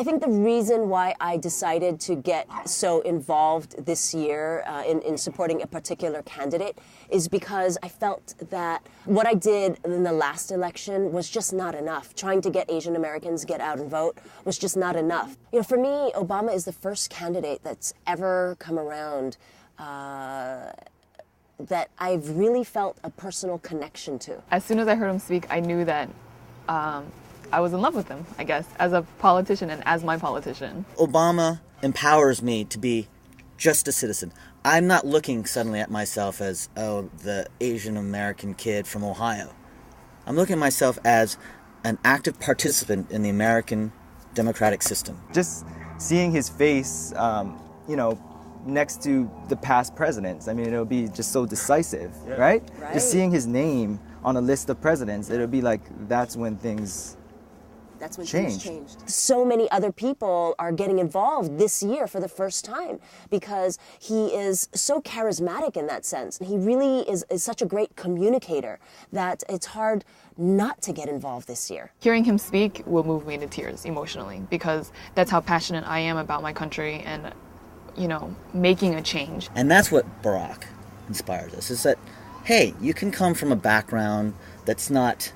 I think the reason why I decided to get so involved this year in supporting a particular candidate is because I felt that what I did in the last election was just not enough. Trying to get Asian Americans get out and vote was just not enough. You know, for me, Obama is the first candidate that's ever come around that I've really felt a personal connection to. As soon as I heard him speak, I knew that I was in love with him, I guess, as a politician and as my politician. Obama empowers me to be just a citizen. I'm not looking suddenly at myself as, oh, the Asian American kid from Ohio. I'm looking at myself as an active participant in the American democratic system. Just seeing his face, next to the past presidents, I mean, it'll be just so decisive, right? Just seeing his name on a list of presidents, it'll be like that's when things things changed. So many other people are getting involved this year for the first time because he is so charismatic in that sense. He really is such a great communicator that it's hard not to get involved this year. Hearing him speak will move me to tears emotionally because that's how passionate I am about my country and, making a change. And that's what Barack inspires us, is that, hey, you can come from a background that's not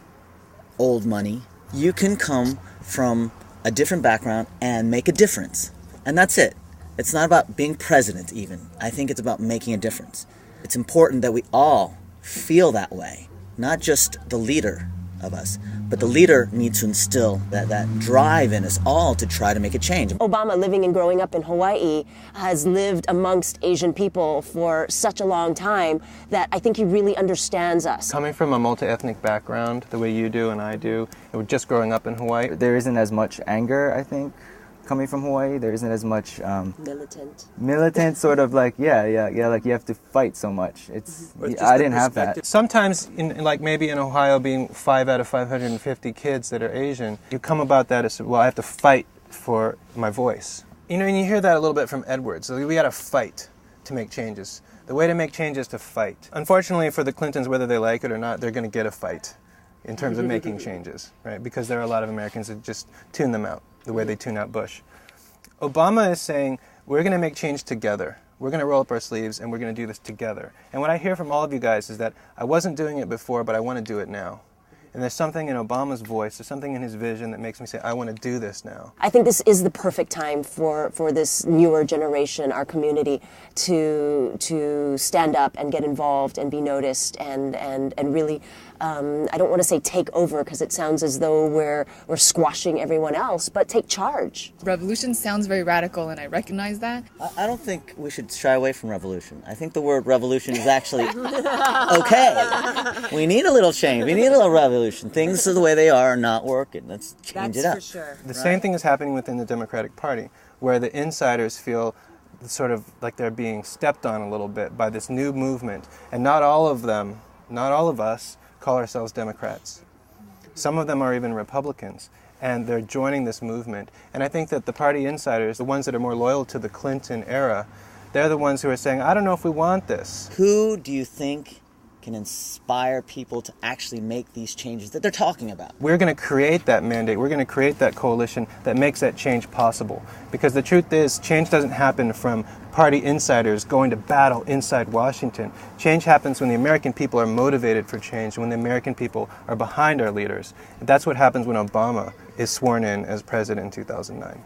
old money. You can come from a different background and make a difference. And that's it. It's not about being president even. I think it's about making a difference. It's important that we all feel that way, not just the leader of us, but the leader needs to instill that drive in us all to try to make a change. Obama, living and growing up in Hawaii, has lived amongst Asian people for such a long time that I think he really understands us. Coming from a multi-ethnic background, the way you do and I do, just growing up in Hawaii. There isn't as much anger, I think, coming from Hawaii. There isn't as much militant sort of like like you have to fight so much. I didn't have that. Sometimes maybe in Ohio, being 5 out of 550 kids that are Asian, you come about that as, well, I have to fight for my voice. And you hear that a little bit from Edwards. So we got to fight to make changes. The way to make change is to fight. Unfortunately for the Clintons, whether they like it or not, they're going to get a fight in terms of making changes, right? Because there are a lot of Americans that just tune them out, the way they tune out Bush. Obama is saying, we're going to make change together. We're going to roll up our sleeves and we're going to do this together. And what I hear from all of you guys is that I wasn't doing it before, but I want to do it now. And there's something in Obama's voice, there's something in his vision that makes me say, I want to do this now. I think this is the perfect time for this newer generation, our community, to stand up and get involved and be noticed and really, I don't want to say take over because it sounds as though we're squashing everyone else, but take charge. Revolution sounds very radical and I recognize that. I don't think we should shy away from revolution. I think the word revolution is actually okay. We need a little change. We need a little revolution. Things the way they are not working. Let's change it up. That's for sure. The same thing is happening within the Democratic Party, where the insiders feel sort of like they're being stepped on a little bit by this new movement. And not all of them, not all of us, call ourselves Democrats. Some of them are even Republicans, and they're joining this movement. And I think that the party insiders, the ones that are more loyal to the Clinton era, they're the ones who are saying, I don't know if we want this. Who do you think can inspire people to actually make these changes that they're talking about? We're going to create that mandate. We're going to create that coalition that makes that change possible. Because the truth is, change doesn't happen from party insiders going to battle inside Washington. Change happens when the American people are motivated for change, when the American people are behind our leaders. And that's what happens when Obama is sworn in as president in 2009.